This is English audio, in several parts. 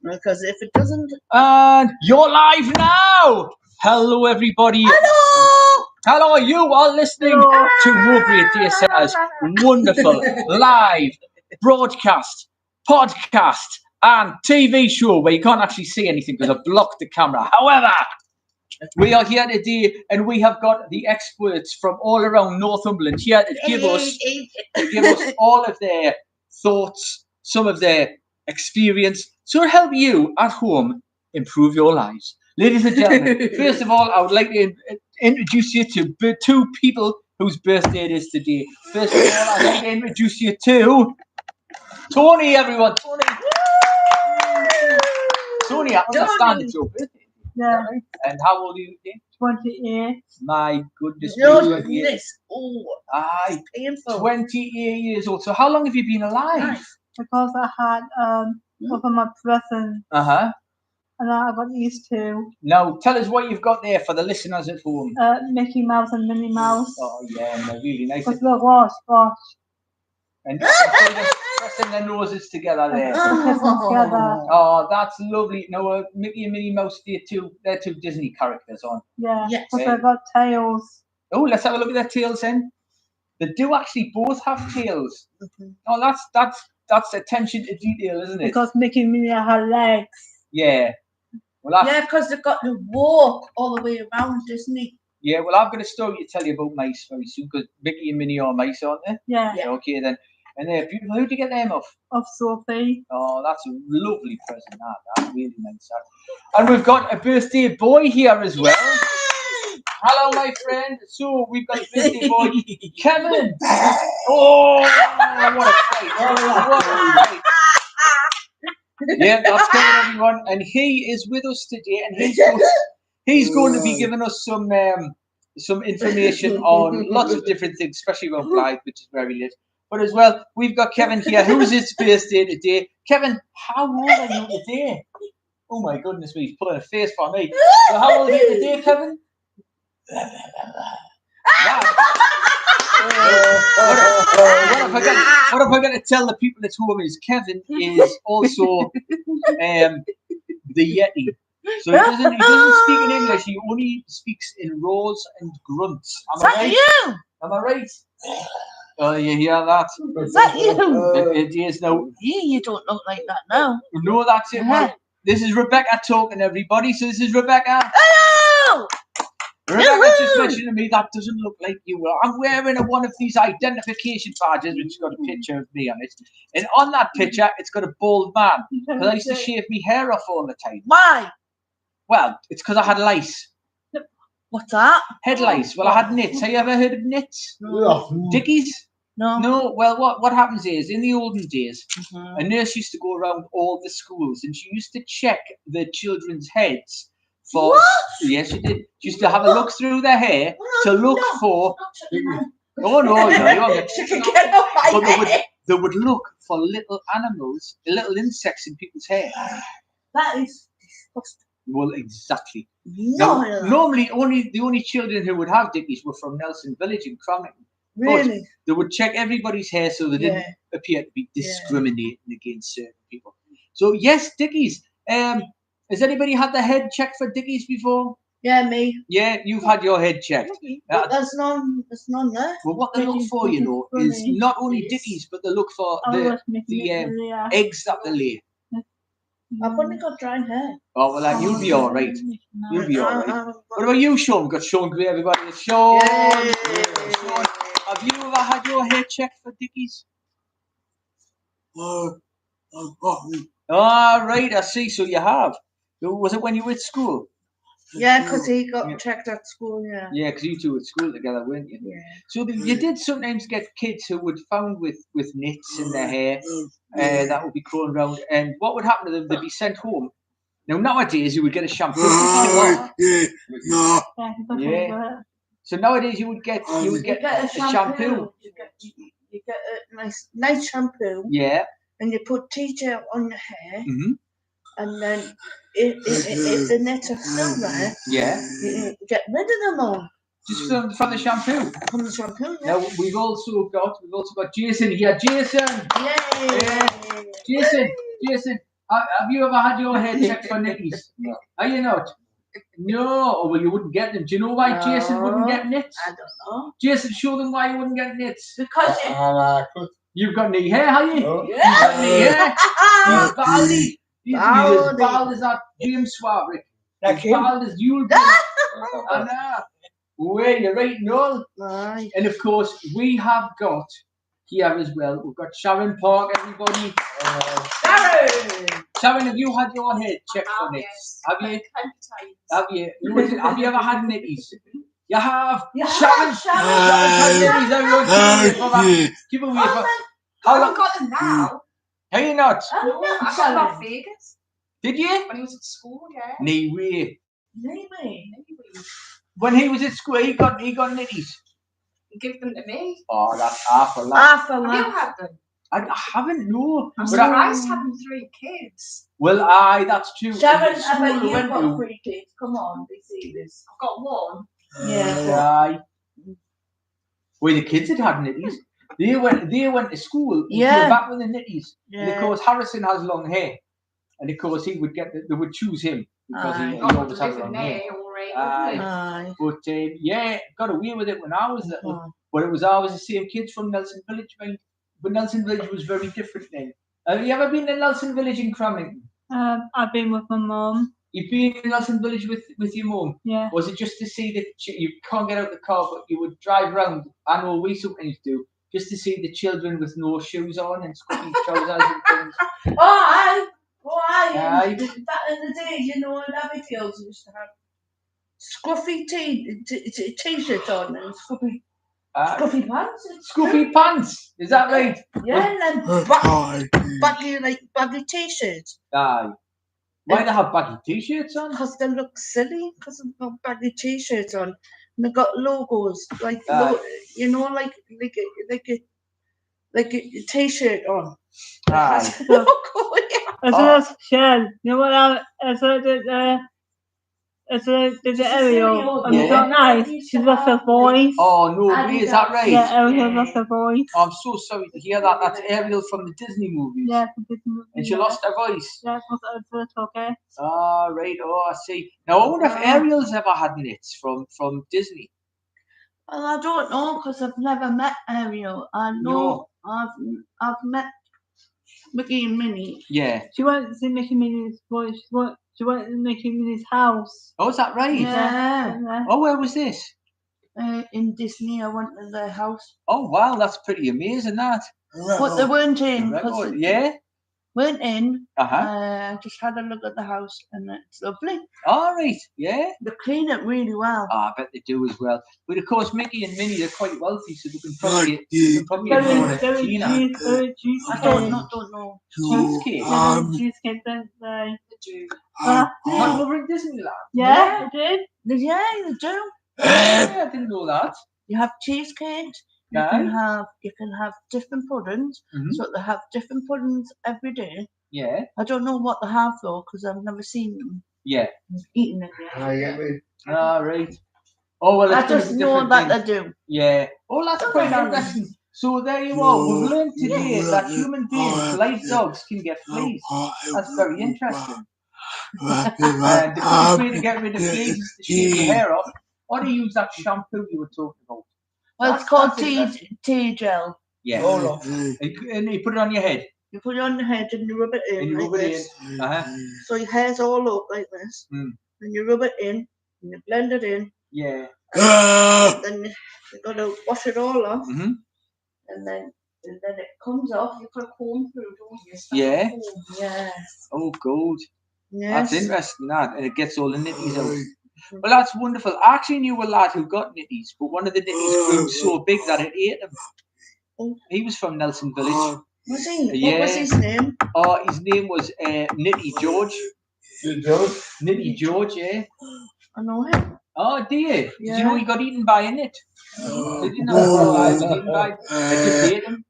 Because if it doesn't... And you're live now! Hello, everybody. Hello! Hello, you are listening to Mowbray Day Centre's wonderful live broadcast, podcast, and TV show where you can't actually see anything because I've blocked the camera. However, we are here today and we have got the experts from all around Northumberland here to give us all of their thoughts, some of their experience, so to help you at home improve your lives. Ladies and gentlemen, first of all, I would like to introduce you to two people whose birthday it is today. First of all, I'd like to introduce you to Tony, everyone. Tony, I understand it's your birthday. Yeah. And how old are you again? 28. My goodness. Goodness. Oh, aye, painful. 28 years old. So how long have you been alive? Because I had over my present Uh-huh. and I got these two. Now, tell us what you've got there for the listeners at home. Mickey Mouse and Minnie Mouse. Oh, yeah, and they're really nice. Because they're wash. And pressing their noses together there. Oh, that's lovely. Now, Mickey and Minnie Mouse, they're two Disney characters on. Yeah, yes. because I got tails. Oh, let's have a look at their tails then. They do actually both have tails. Mm-hmm. Oh, that's attention to detail, isn't it? Because Mickey and Minnie have legs. Yeah. Well, yeah, because they've got to walk all the way around Disney. Yeah, well, I've got a story to tell you about mice very soon because Mickey and Minnie are mice, aren't they? Yeah. Okay, then. And they're beautiful. Who'd you get them off? Of Sophie. Oh, that's a lovely present. That's really nice. And we've got a birthday boy here as well. Yay! Hello, my friend. So we've got a birthday boy, Kevin. Oh, what a fight. What a fight. Yeah, that's Kevin, everyone. And he is with us today, and he's going to be giving us some information on lots of different things, especially about Blythe, which is where he lives. But as well, we've got Kevin here, who's his birthday today. Kevin, how old are you today? Oh my goodness me, he's pulling a face for me. So how old are you today, Kevin? What if I got to tell the people at home is Kevin is also the Yeti. So he doesn't speak in English, he only speaks in roars and grunts. Am I right? You? Am I right? Oh, you hear that? Is that you? It is now. Yeah, you don't look like that now. No, that's it. Well, this is Rebecca talking, everybody. So this is Rebecca. Hello! Rebecca just mentioned to me that doesn't look like you. I'm wearing one of these identification badges which has got a picture of me on it. And on that picture, it's got a bald man. Because I used to shave my hair off all the time. Why? Well, it's because I had lice. What's that? Head lice. Well, I had nits. Have you ever heard of nits? No. Dickies? No. No. Well, what happens is, in the olden days, a nurse used to go around all the schools and she used to check the children's heads for... What? Yes, she did. She used to have a look through their hair to look for... Oh, no. They would look for little animals, little insects in people's hair. That is disgusting. Well, exactly. No. Now, normally, the only children who would have dickies were from Nelson Village in Cronington. Really? But they would check everybody's hair so they didn't appear to be discriminating against certain people. So, yes, dickies. Has anybody had their head checked for dickies before? Yeah, me. Yeah, you've had your head checked. But there's none there. Well, what they look for, is not only dickies, but they look for the eggs that they lay. I've only got dry hair. Oh, well, you'll be all right. You'll be all right. What about you, Sean? We've got Sean Gray, everybody. It's Sean. Yay. Sean, have you ever had your hair checked for dickies? Oh, right, I see. So you have. Was it when you were at school? Yeah, because he got checked at school, yeah. Yeah, because you two were at school together, weren't you? Yeah. So you did sometimes get kids who would found with nits in their hair that would be crawling around. And what would happen to them? They'd be sent home. Now, nowadays, you would get a shampoo. Yeah. So nowadays, you would get a shampoo. You get a nice shampoo. Yeah. And you put tea gel on your hair. Mm-hmm. And then if the nets are still there, you get rid of them all. Just from the shampoo. From the shampoo, yeah. Now we've also got Jason here. Jason. Yay! Yeah. Jason, Have you ever had your hair checked for nitties? No. Are you not? No. Oh, well, you wouldn't get them. Do you know why Jason wouldn't get nits? I don't know. Jason, show them why you wouldn't get nits. Because You've got knee hair, have you? No. yeah. You've got knee hair. He's baldy. He's as Baldy. bald as that James Swabrick. Like As him? bald as you'll be. I know. Well, you're right, Noel. Aye. And of course, we have got here as well. We've got Sharon Park, everybody. Sharon! Sharon, have you had your hair checked for nits? Yes. Have you? 10 times. Have you? Have you ever had nitties? You have. You have, Sharon. Sharon. Sharon's had nitties. Everyone, give away for that. Give away for. I How haven't long? got them now. Are you not? Oh, No, I got them off Vegas Did you? when he was at school, yeah. No way. Maybe. Anyway, When he was at school, he got nitties. give them to me. Oh, that's half a lot. Half a Have you lot. had them? I haven't, no. I'm But I- surprised having 3 kids. Well, aye, that's true. Sharon, In I bet school, you've went got to- 3 kids. Come on, they see this. I've got 1. Yeah. Aye. Well, the kids had nitties. They went to school. And Yeah. came back with the nitties. And of Yeah. course, Harrison has long hair, and of course, they would choose him because Aye. he Got always to has live long in hair. there already. Aye. Aye. But yeah, got away with it when I was little. Oh. But it was always the same kids from Nelson Village, right? But Nelson Village was very different then. Have you ever been to Nelson Village in Cramlington? I've been with my mum. You've been in Nelson Village with your mum? Yeah. Was it just to see that you can't get out the car, but you would drive round? I know we sometimes do, just to see the children with no shoes on and scruffy trousers and things. Oh, aye. Oh, aye. Aye. Back in the day, you know, in Abbeyfields, we used to have scruffy t-shirts on and scruffy pants. Scruffy pants, is that right? Yeah, and then baggy t-shirts. Aye. Why they have baggy t-shirts on? Because they look silly, because they've got baggy t-shirts on. And they've got logos, like, you know, like a t-shirt on. Aye. Logo, yeah. As well as Shell. You know what it's the Ariel. Yeah. It's not nice. She's lost her voice. Oh, no way, is that right? Yeah, Ariel lost her voice. I'm so sorry to hear that. That's Ariel from the Disney movies. Yeah, for this movie. And she lost her voice. Yeah, it's okay. Ah, right. Oh, I see. Now, I wonder if Ariel's ever had nits from Disney. Well, I don't know, because I've never met Ariel. I know I've met Mickey and Minnie. Yeah. She went to see Mickey Minnie's voice. She went to Mickey Minnie's house. Oh, is that right? Yeah. Oh, where was this? In Disney, I went to their house. Oh, wow. That's pretty amazing, that. But they weren't in. Record. Yeah? Weren't in. Uh-huh. Just had a look at the house, and it's lovely. All right. Yeah. They clean it really well. Oh, I bet they do as well. But of course, Mickey and Minnie, they're quite wealthy, so they can probably afford it. Very cheese. I don't know. Cheesecake. Cheesecake, don't they? They do. Not over in Disneyland. Yeah, they did. Yeah, they do. Yeah, I didn't know that. You have cheesecake. You Yeah. can have different puddings. Mhm. So they have different puddings every day. Yeah. I don't know what they have though, because I've never seen them Yeah. eating it yet. All right. Oh, well, I it's gonna just be know different that things. they do. Yeah. Oh, that's quite interesting. So there you are. We've learned today that human beings, like dogs, can get fleas. That's very interesting. And the quickest way to get rid of fleas is to shave your hair off, or to use that shampoo you were talking about. Well, it's That's called interesting. tea gel. Yeah. Oh, And you put it on your head. You put it on your head and you rub it in And you like rub it this. in. Uh-huh. So your hair's all up like this. Mm. And you rub it in, and you blend it in. Yeah. Then you got to wash it all off, Mm-hmm. and then it comes off. You put a comb through, don't you? It's Yeah. like a comb. Yes. Oh, good. Yes. That's interesting, that. And it gets all the nitties out. Well, that's wonderful. I actually knew a lad who got nitties, but one of the nitties grew so big that it ate him. Oh. He was from Nelson Village. Was he? Yeah. What was his name? Oh, his name was Nitty George. Nitty George, yeah. I know him. Oh, do you? Did Yeah. you know he got eaten by a nit? Did you know he got eaten by? It just ate him.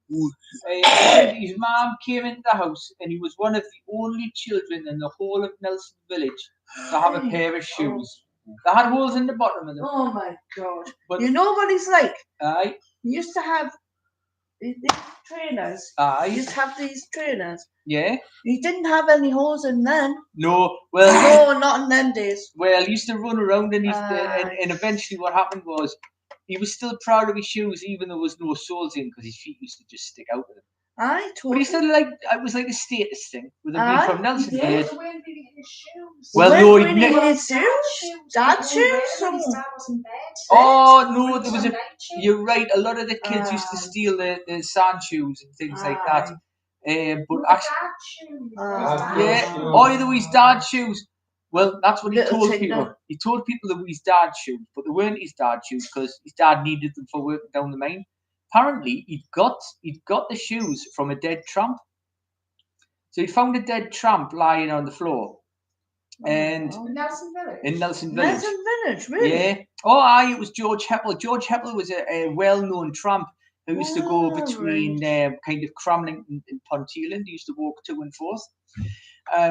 His mom came into the house, and he was one of the only children in the whole of Nelson Village to have a pair of shoes. They had holes in the bottom of them. Oh my God. But You know what he's like? aye, He used to have these trainers. Aye. You used to have these trainers. Yeah. You didn't have any holes in them. No. Well. No, not in them days. Well, he used to run around and Aye. and eventually what happened was he was still proud of his shoes even though there was no soles in because his feet used to just stick out of them. Aye, But totally. he still it was like a status thing with him being Aye, from Nelson Yeah, Village. they weren't really his shoes. Well, When no, we he need ne- his shoes. Dad's shoes. His dad was in bed. Oh no, there was Some a. night shoes. You're right. A lot of the kids used to Aye. steal the sand shoes and things like that. But No, actually, dad's shoes. Ah. yeah. Oh, they were his dad's shoes. Well, that's what he Little told Tinder. people. He told people they were his dad's shoes, but they weren't his dad's shoes because his dad needed them for working down the mine. Apparently, he'd got the shoes from a dead tramp. So he found a dead tramp lying on the floor, and Nelson Village. in Nelson Village. Nelson Village, really? Yeah. Oh, aye, it was George Heppel. George Heppel was a well-known tramp who used to go Ah, between kind of Cramlington and Ponteland. He used to walk to and forth.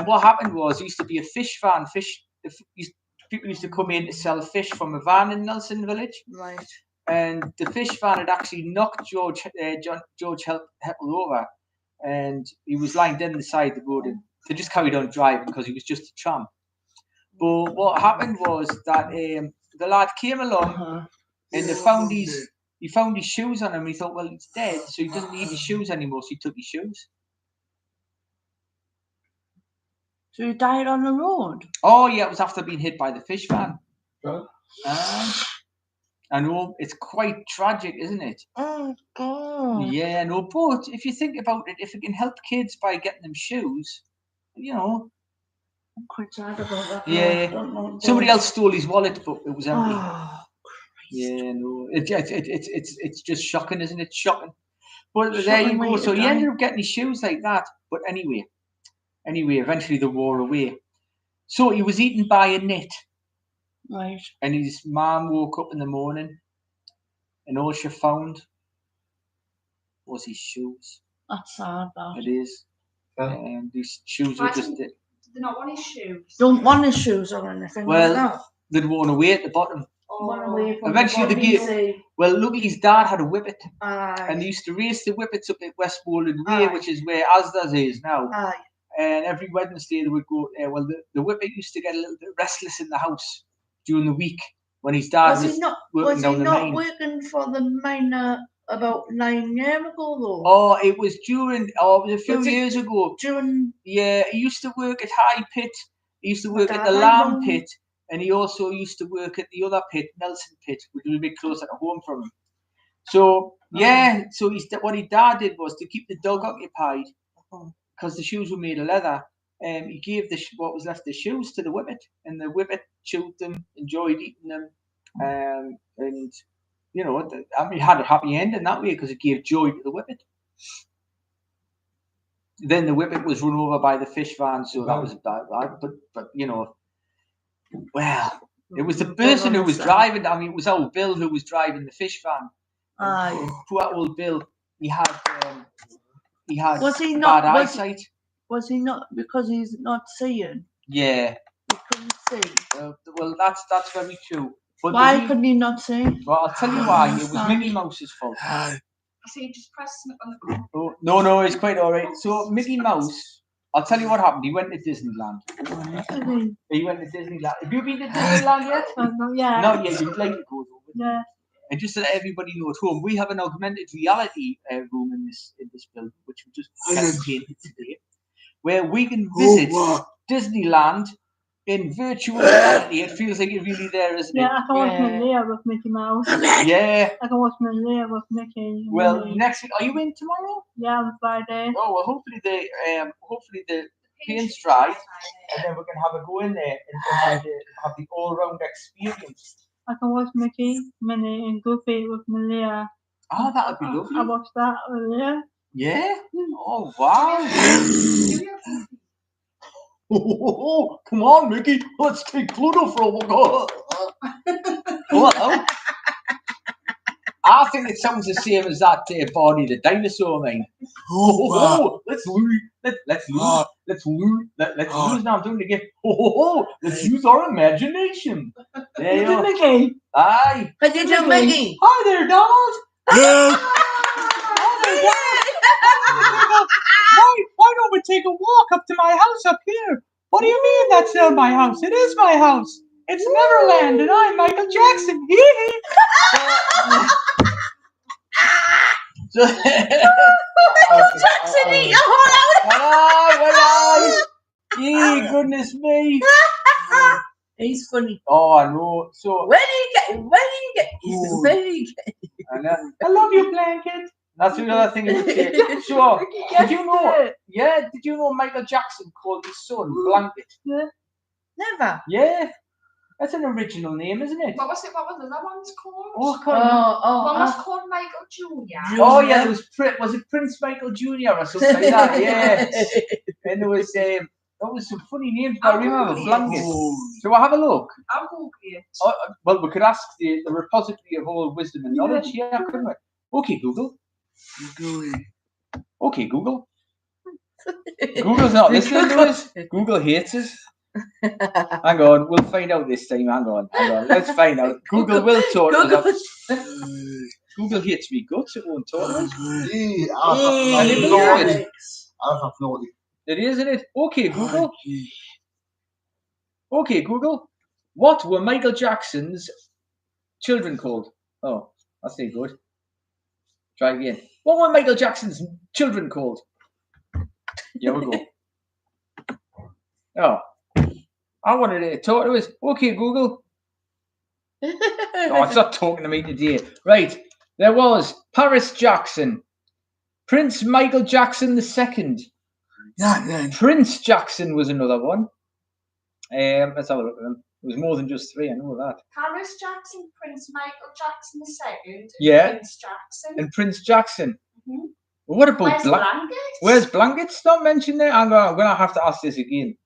What happened was, he used to be a fish van. People used to come in to sell fish from a van in Nelson Village. Right. And the fish van had actually knocked George Heppel over. And he was lying dead on the side of the road. And they just carried on driving because he was just a tramp. But what happened was that the lad came along and he found his shoes on him. He thought, well, he's dead, so he doesn't need his shoes anymore. So he took his shoes. So he died on the road? Oh yeah, it was after being hit by the fish van. Right. I know, it's quite tragic, isn't it? Oh, God. Yeah, no, but if you think about it, if it can help kids by getting them shoes, you know. I'm quite sad about that. Yeah. I don't know. Somebody else stole his wallet, but it was empty. Oh, Yeah, no, it's just shocking, isn't it? Shocking. But there you Shocking go. way So to he die. ended up getting his shoes like that. But anyway, eventually they wore away. So he was eaten by a nit, right. and his mum woke up in the morning, and all she found was his shoes. That's sad, that. It is. These shoes were just. They're not on his shoes. Don't want his shoes or anything Well, like that. they'd worn away at the bottom. Run away from Eventually the they body, say, Well, look, his dad had a whippet, aye, and he used to race the whippets up at Westmoreland Way, Aye. which is where Asda's is now. aye. And every Wednesday they would go there. Well, the whippet used to get a little bit restless in the house during the week when his dad Was was he not, working was down he the not mine. working for the miner about 9 years ago, though? Oh, it was it was a few Was it- years ago. During, Yeah, he used to work at High Pit. He used to work at the Dad, I Lamb know. Pit, and he also used to work at the other pit, Nelson Pit, which was a bit closer to home from him. So yeah, so what his dad did was to keep the dog occupied, because the shoes were made of leather. He gave what was left the shoes to the whippet, and the whippet chewed them, enjoyed eating them, and you know, he had a happy ending that way because it gave joy to the whippet. Then the whippet was run over by the fish van, so that was bad. But you know, well, it was the person who was driving. I mean, it was old Bill who was driving the fish van. aye. Poor old Bill. He had Was he not- bad was- eyesight. Was he not, because he's not seeing? Yeah. He couldn't see. Well, that's very true. But Why couldn't he not see? Well, I'll tell you why. It was Sorry. Mickey Mouse's fault. I see you just press something on the Oh, no, it's quite all right. So Mickey Mouse, I'll tell you what happened. He went to Disneyland. He went to Disneyland. Have you been to Disneyland yet? Not yet. Not yet. You'd like to go though. wouldn't you? Yeah. And just to let everybody know at home, we have an augmented reality room in this building, which we just painted today, where we can visit Disneyland in virtual reality. It feels like you're really there, isn't Yeah, it? I can watch Yeah. Malia with Mickey Mouse. Yeah. I can watch Malia with Mickey. and Well, Minnie. next week, are you in tomorrow? Yeah, on Friday. Oh well, hopefully the paint's dry, and then we can have a go in there and have the all-round experience. I can watch Mickey, Minnie, and Goofy with Malia. Oh, that would be lovely. I watched that earlier. Yeah. Oh wow. Oh, come on, Mickey. Let's take Pluto for a walk. Oh, hello. I think it sounds the same as that Barney the dinosaur, man. Let's lose. Let's lose. Now I'm doing it again. Let's use our imagination. There you go. Mickey. Aye. How do you do, Mickey? Hi there, Donald. Hi Why don't we take a walk up to my house up here? What do you mean that's not my house? It is my house. It's Neverland, and I'm Michael Jackson. Jackson, eat your whole Yee, goodness me. He's funny. Oh no. So Where do you get? I love your blanket. That's another thing. So did you know? Yeah, did you know Michael Jackson called his son Blanket? Never. Yeah, that's an original name, isn't it? What was the other one's called? Oh, I can't remember. One was called Michael Jr. Oh yeah, was it Prince Michael Jr. or something like that? Yeah, and there was some funny names. I remember Blanket. So I have a look. I'll Google it. Well, we could ask the repository of all wisdom and knowledge. Yeah, couldn't we? Okay, Google. Okay, Google. Google's not listening to us. Google hates us. Hang on, we'll find out this time. Hang on. Let's find out. Google will sort us up. Google hates me guts. It won't talk to us. It is, isn't it? Okay, Google. Okay, Google. What were Michael Jackson's children called? Oh, that's not good. Try again. What were Michael Jackson's children called? Here we go. Oh, I wanted to talk to us. Okay, Google. Oh, it's not talking to me today. Right. There was Paris Jackson, Prince Michael Jackson II. Prince Jackson was another one. Let's have a look at them. It was more than just three, I know that. Paris Jackson, Prince Michael Jackson II, Yeah. Prince Jackson. And Prince Jackson. Mhm. What about Where's Blanket? Where's Blankets not mentioned there? I'm gonna have to ask this again.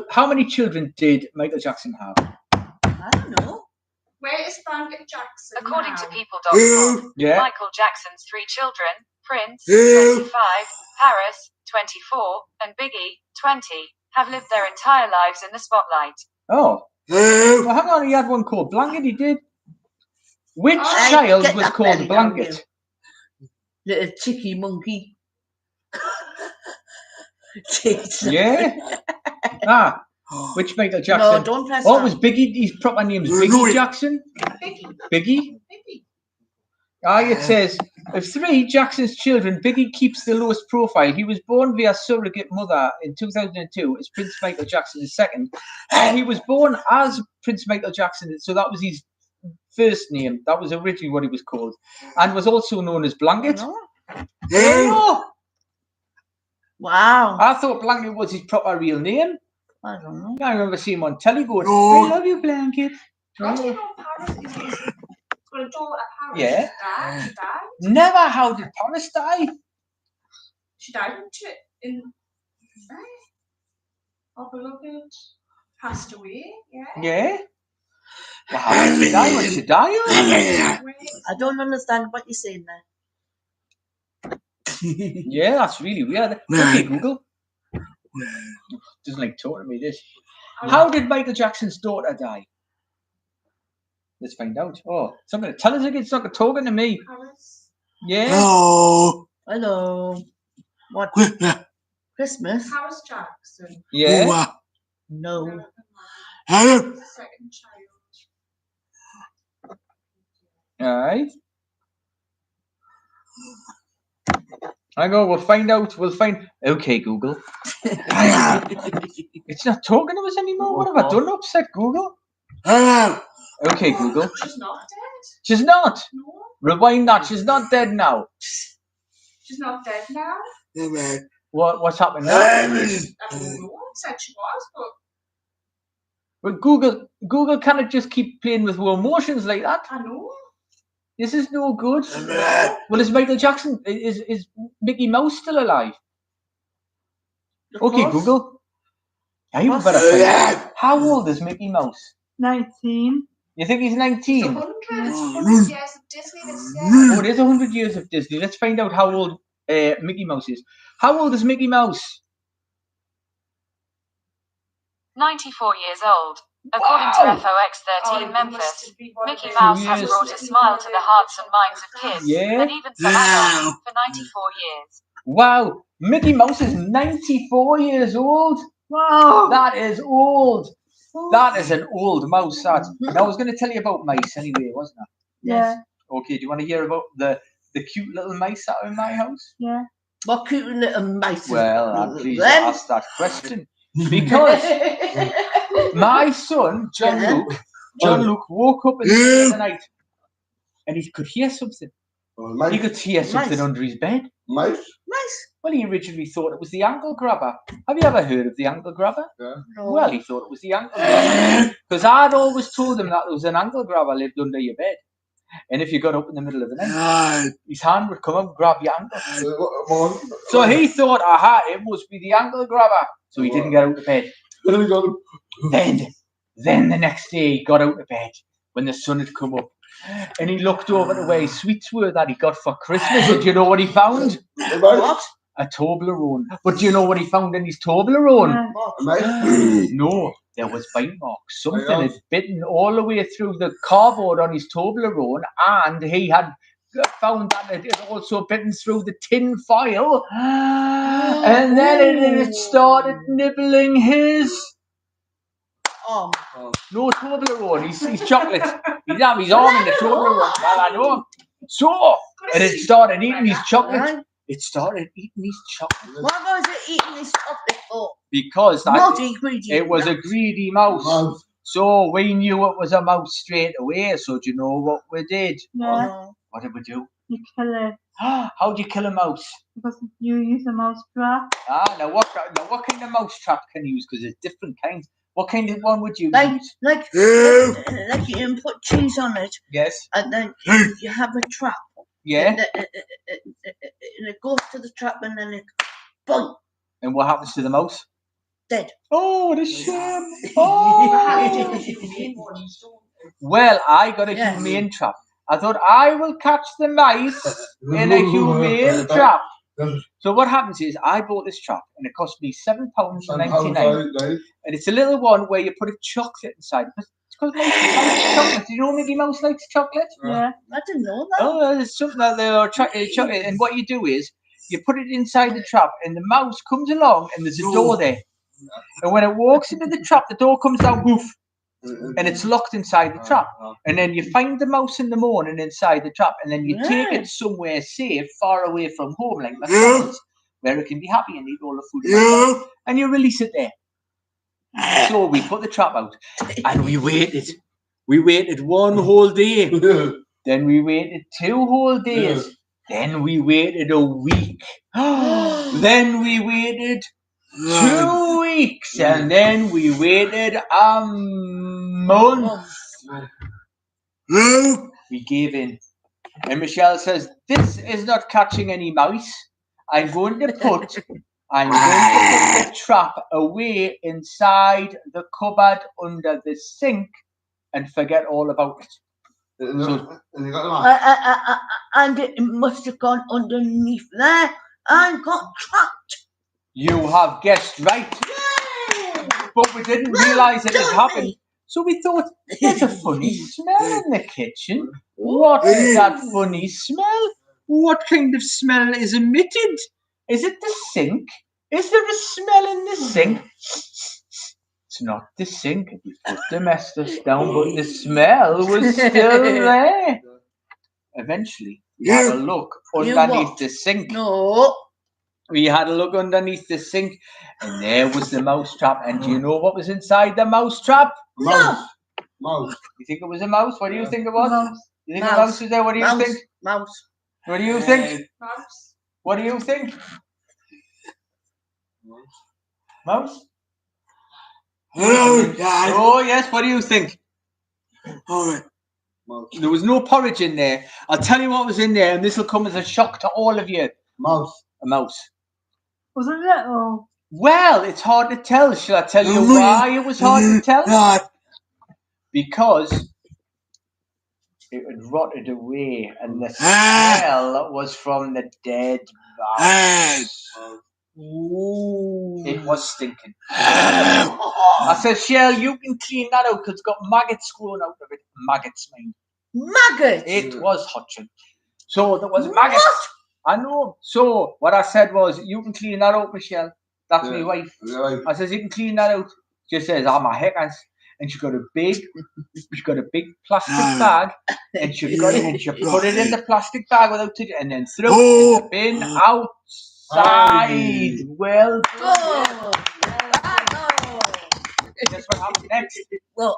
How many children did Michael Jackson have? I don't know. Where is Blanket Jackson? According now? to People.com, Yeah. Michael Jackson's 3 children, Prince, 25, Paris, 24, and Biggie, 20, have lived their entire lives in the spotlight. Oh. Well, hang on, he had one called Blanket, he did. Which child get was that called belly Blanket? Little chicky monkey. Yeah. Which Michael No, Jackson? don't press What that. was Biggie? His proper name's Biggie Jackson? Biggie? It says, of 3 Jackson's children, Biggie keeps the lowest profile. He was born via surrogate mother in 2002 as Prince Michael Jackson II. And he was born as Prince Michael Jackson, so that was his first name. That was originally what he was called. And was also known as Blanket. Oh, Wow. I thought Blanket was his proper real name. I don't know. I remember seeing him on telly going, I love you, Blanket. How do you know Paris is got a daughter, Paris? Yeah. She died. Never. How did Paris die? She died in our beloved passed away. Yeah. Yeah. Well, how did she die? What did she die of? I don't understand what you're saying there. Yeah, that's really weird. Okay, Google. Doesn't like talking to me, this. How did Michael Jackson's daughter die? Let's find out. Oh, it's not going to tell us again. It's not talking to me. Paris. Yeah. Hello. What? Christmas? Paris Jackson. Yeah. No. Second child. All right. I go. We'll find out. We'll find. Okay, Google. It's not talking to us anymore. What have I done? Upset Google. Okay, Google. She's not dead. She's not. No. Rewind that. She's not dead now. She's not dead now. What's happening now? I don't know. It said she was, but But Google cannot just keep playing with our emotions like that. I know. This is no good. Well, is Michael Jackson, is Mickey Mouse still alive? Okay, Google. Yeah, you better find out. How old is Mickey Mouse? 19. You think he's It's 19? 100. It's 100 years of Disney this year. Oh, it is 100 years of Disney. Let's find out how old Mickey Mouse is. How old is Mickey Mouse? 94 years old. According Wow. to FOX13 Oh, Memphis, Mickey Mouse has brought a smile to the hearts and minds of kids, Yeah. and even some adults, for 94 years. Wow, Mickey Mouse is 94 years old. Wow. That is old. That is an old mouse. That. Now I was going to tell you about mice anyway, wasn't I? Yeah. Okay, do you want to hear about the cute little mice that are in my house? Yeah. What cute little mice. Well, I'm pleased to ask that question because my son, John Luke, woke up in the middle of the night and he could hear something. He could hear something under his bed. Mice? Mice. Well, he originally thought it was the ankle grabber. Have you ever heard of the ankle grabber? Yeah. No. Well, he thought it was the ankle grabber. Because I'd always told him that there was an ankle grabber lived under your bed. And if you got up in the middle of the night, his hand would come and grab your ankle. So he thought, aha, it must be the ankle grabber. So he didn't get out of bed. Then the next day he got out of bed when the sun had come up. And he looked over to where his sweets were that he got for Christmas. And do you know what he found? What? A Toblerone. But do you know what he found in his Toblerone? No, there was bite marks. Something had bitten all the way through the cardboard on his Toblerone, and he had found that it had also bitten through the tin foil, and then it started nibbling his. No Toblerone, his chocolate. He'd have his arm in the Toblerone. Well, I know. So, and it started eating his chocolate. It started eating his chocolate. What was it eating his chocolate for? Because It was a greedy mouse. So we knew it was a mouse straight away. So do you know what we did? Yeah. What did we do? You kill it. How do you kill a mouse? Because you use a mouse trap. Now what kind of mouse trap can you use? Because there's different kinds. What kind of one would you use? Like you can put cheese on it. Yes. And then you have a trap. Yeah. And it goes to the trap and then it boom. And what happens to the mouse? Dead. Oh, the shame. Oh. Well, I got a humane trap. I thought I will catch the mice in a humane trap. So what happens is I bought this trap and it cost me £7.99. And it's a little one where you put a chocolate inside. It's because Mickey likes chocolate. Do you know Mickey Mouse likes chocolate? Yeah. I didn't know that. Oh, there's something that they are chocolate. And what you do is you put it inside the trap and the mouse comes along and there's a door there. And when it walks into the trap, the door comes down, woof, and it's locked inside the trap. And then you find the mouse in the morning inside the trap, and then you take it somewhere safe, far away from home, like McDonald's, where it can be happy and eat all the food, and you release it there. So we put the trap out, and we waited. We waited one whole day. Then we waited 2 whole days. Then we waited a week. Then we waited 2 weeks, and then we waited a month. We gave in. And Michelle says, "This is not catching any mice. I'm going to put the trap away inside the cupboard under the sink and forget all about it." And it must have gone underneath there and got trapped. You have guessed right. But we didn't realise it had happened. So we thought, there's a funny smell in the kitchen. What is that funny smell? What kind of smell is emitted? Is it the sink? Is there a smell in the sink? It's not the sink. We put the domestos down, but the smell was still there. Eventually, we had a look underneath the sink. No. We had a look underneath the sink, and there was the mouse trap. And do you know what was inside the mouse trap? Mouse. You think it was a mouse? What do you think it was? Mouse. You think a mouse was there? What do you think? Mouse. What do you think? Mouse. What do you think? Mouse? Hello, Dad. Oh, yes. What do you think? Mouse. There was no porridge in there. I'll tell you what was in there, and this will come as a shock to all of you. Mouse. A mouse. Was it little? Well, it's hard to tell. Shall I tell you why it was hard to tell? Because it had rotted away, and the smell was from the dead mouse. It was stinking. I said, Shell, you can clean that out because it's got maggots growing out of it. Maggots, mind. Maggot. It was hot. So there was maggots. I know. So what I said was, you can clean that out, Michelle. That's my wife. I says, you can clean that out. She says, my heckers. And she got a big plastic bag, and she got it, and she put it in the plastic bag without it, and then threw it in the bin outside. Well done. Guess what happened next? Well,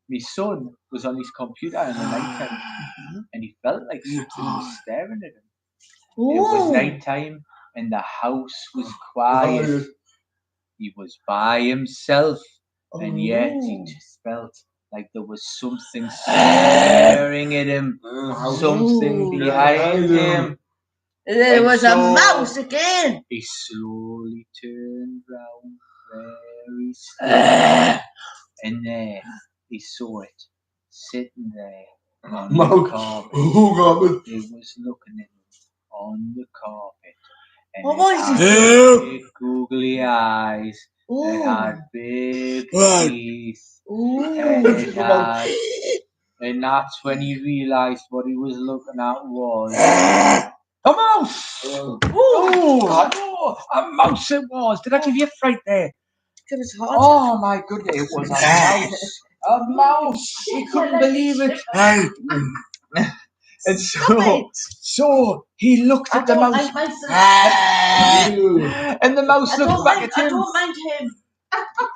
My son was on his computer in the night time, and he felt like something was staring at him. It was night time, and the house was quiet. He was by himself, and yet he just felt like there was something staring at him, something behind him. There was a mouse again. He slowly turned round very slow, and there he saw it sitting there on the carpet. It was looking at him on the carpet, and What it was had it? big googly eyes. It had big teeth, and that's when he realised what he was looking at was a mouse. Oh, I know, a mouse it was. Did I give you a fright there? It was hot. Oh my goodness, it was a mouse. A mouse. He couldn't believe it. And so he looked at the mouse, and the mouse looked back at him. I don't mind him.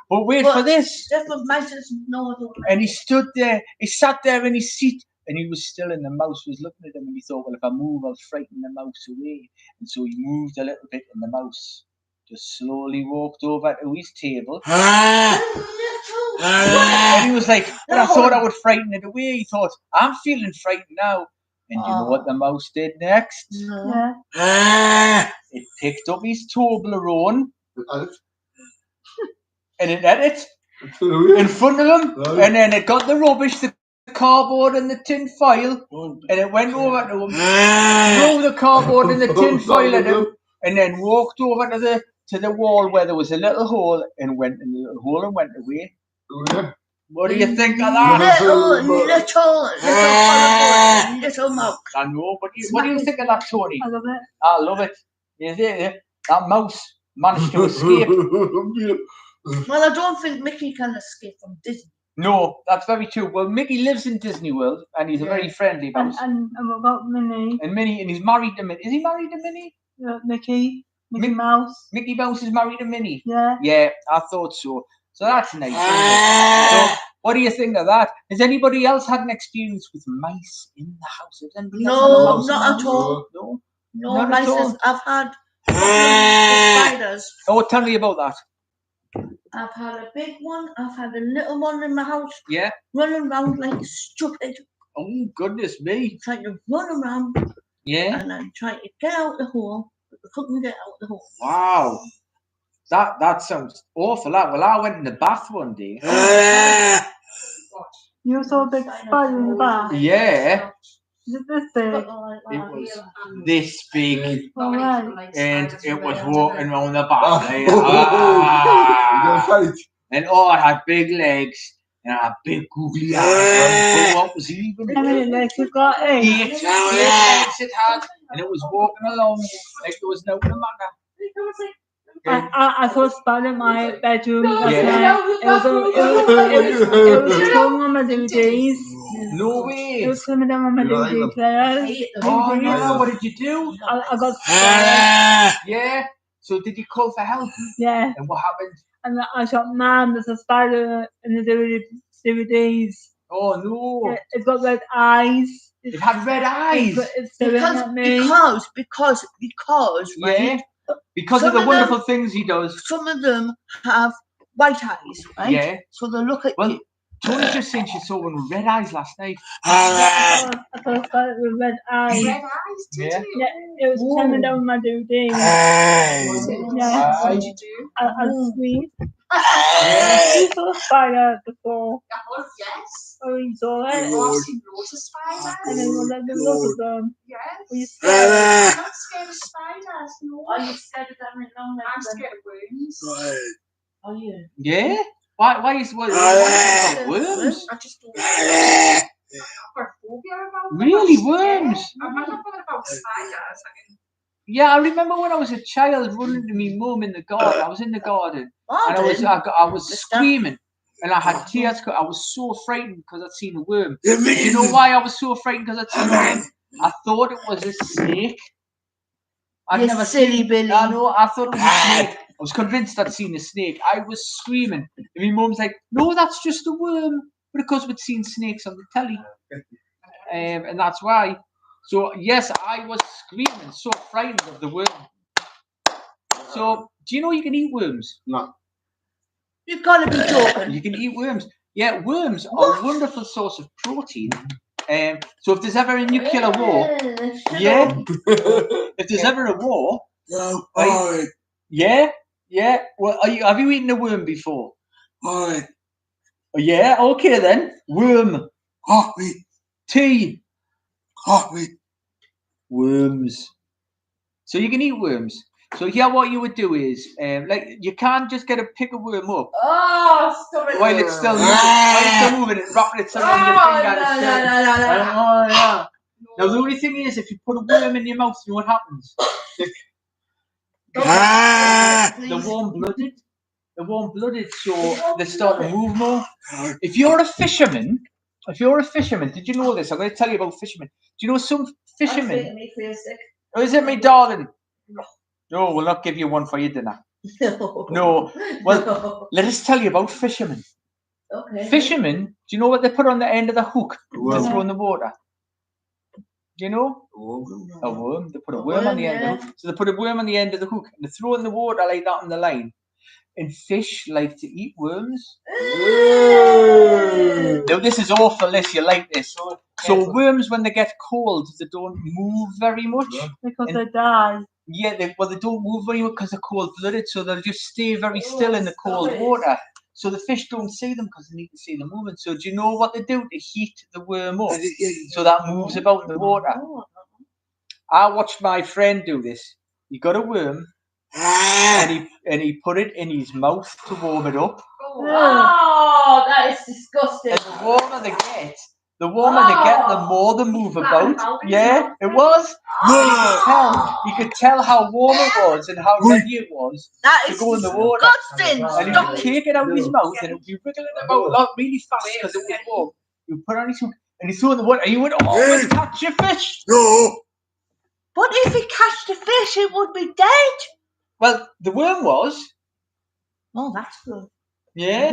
But wait for this. That's what mice doesn't know. And he stood there, he sat there in his seat, and he was still, and the mouse was looking at him, and he thought, well, if I move, I'll frighten the mouse away. And so he moved a little bit, and the mouse just slowly walked over to his table. And he was like, but I thought I would frighten it away. He thought, I'm feeling frightened now. And you know what the mouse did next? No. It picked up his Toblerone, and it ate it in front of him, and then it got the rubbish, the cardboard and the tin foil, and it went over to him, threw the cardboard and the tin foil at him, and then walked over to the wall where there was a little hole, and went in the little hole and went away. What do you think of that? Little mouse. I know, but what do you think of that, Tony? I love it. I love it. You see, that mouse managed to escape. Well, I don't think Mickey can escape from Disney. No, that's very true. Well, Mickey lives in Disney World, and he's a very friendly mouse. And we've got Minnie. And he's married to Minnie. Is he married to Minnie? Mickey Mouse. Mickey Mouse is married to Minnie. Yeah. Yeah, I thought so. So that's nice. So, what do you think of that? Has anybody else had an experience with mice in the house? Has anybody else had a mouse not in at the all. house? No. No, Not at all. mice. I've had spiders. Oh, tell me about that. I've had a big one. I've had a little one in my house. Yeah. Running around like stupid. Oh, goodness me. Trying to run around. Yeah. And I'm trying to get out the hole. But I couldn't get out the hole. Wow. That sounds awful. Well, I went in the bath one day. You saw a big spider in the bath. Yeah. Is it this big? It was this big, All right. and it was walking around the bath. And it had big legs, and it had big googly eyes. What was he even How many legs you got? 8. 8 legs it had, and it was walking along like there was no matter. I saw a spider in my bedroom last Yeah. night. It was coming on my DVDs. No way. It was coming down on my DVD players. Oh no! What did you do? I got scared. Yeah. So did you call for help? Yeah. And what happened? And I shot, man, there's a spider in the DVDs. Oh no! It's got red eyes. It had red eyes. It's staring at me. Because right? Yeah. Because of the wonderful things he does. Some of them have white eyes, right? Yeah. So they look at you. Tony just said she saw one with red eyes last night. I saw a spider with red eyes. Red eyes, did Yeah. you? Yeah, it was coming down my DVDs. Yeah. What did you do? I screamed. Yeah. You saw a spider before. Oh, yes. Oh, you saw I've it? seen loads of And then spiders. we'll let them look at them. Yes. Were you scared? I'm not scared of spiders, no. Are you scared of having long legs? I'm scared of worms. Are you? Yeah. Why is what about worms? I just don't I've got a phobia about them. Really, I'm worms? scared. I'm not bothered about spiders. Yeah, I remember when I was a child running to my mum in the garden. I was in the garden and I was screaming and I had tears. I was so frightened because I'd seen a worm. Do you know why I was so frightened? Because I'd seen a worm. I thought it was a snake. I'd never silly Billy. I know. I thought it was a snake. I was convinced I'd seen a snake. I was screaming. And my mum's like, "No, that's just a worm." But of course, we'd seen snakes on the telly, and that's why. So yes, I was screaming, so frightened of the worm. So do you know you can eat worms? No. You've got to be joking. You can eat worms. Yeah, worms are a wonderful source of protein. So if there's ever a nuclear war, yeah, if there's ever a war, No. yeah. Well, have you eaten a worm before? Alright. Yeah. Okay then. Worm. Coffee. Tea. Coffee. Worms. So you can eat worms. So here, what you would do is, like, you can't just get a pick a worm up Oh, stop it. while it's still moving, and wrapping itself on your finger. Oh, yeah. Now the only thing is, if you put a worm in your mouth, you know what happens? They're warm-blooded. They're warm-blooded, so they start to move more. If you're a fisherman, did you know this? I'm going to tell you about fishermen. Do you know some fishermen? Oh, is it me, darling? No, we'll not give you one for your dinner. No. Well, let us tell you about fishermen. Okay. Fishermen, do you know what they put on the end of the hook to throw in the water? Do you know? A worm. They put a worm on the end of the hook. So they put a worm on the end of the hook and they throw it in the water like that on the line. And fish like to eat worms. Now this is awful, you like this. So worms, when they get cold, they don't move very much. Because they die. Yeah, they don't move very much because they're cold-blooded, so they'll just stay very still in the cold water. So the fish don't see them because they need to see them moving. So do you know what they do to heat the worm up so that moves about in the water? I watched my friend do this. He got a worm and he put it in his mouth to warm it up. Oh, that is disgusting. And the warmer they get, the more they move about. Yeah, it was. You could tell how warm it was and how ready it was to go in the water. Disgusting. And he would take it out of his mouth and it would be wiggling about really fast because it was warm. He would put it on his hook and he threw it in the water and he would always catch a fish. No. But if he catched a fish, it would be dead. Well, the worm was. Oh, that's good. Yeah,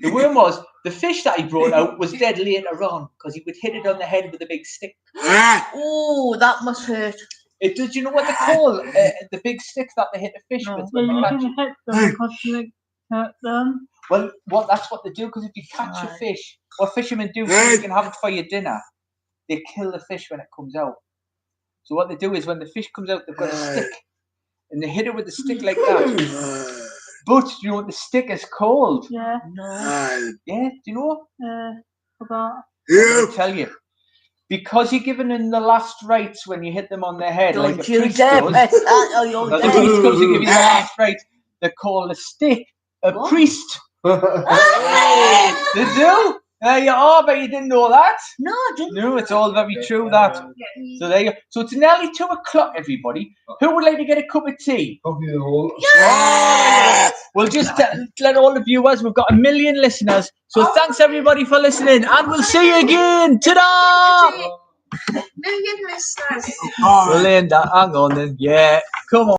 the worm was. The fish that he brought out was dead later on because he would hit it on the head with a big stick. Oh, that must hurt. Did you know what they call the big stick that they hit the fish with? Well, you can hit them because you hurt them. Well, that's what they do, because if you catch a fish, what fishermen do so you can have it for your dinner, they kill the fish when it comes out. So what they do is when the fish comes out, they've got a stick and they hit it with the stick like that. But you know, the stick is cold. Yeah. No. Yeah, do you know? Forgot. I'll tell you. Because you're giving in the last rites when you hit them on their head, Don't like a you priest dare does. press that or you're The dead. priest comes to give you the last rites. They call the stick a priest. They do. There you are, but you didn't know that. No, I didn't. No, it's all very true, that. So there you go. So it's nearly 2 o'clock, everybody. Who would like to get a cup of tea? Yes! We'll just let all the viewers, we've got 1 million listeners. So thanks everybody for listening, and we'll see you again. Ta-da! Million listeners. Linda, hang on then. Yeah, come on.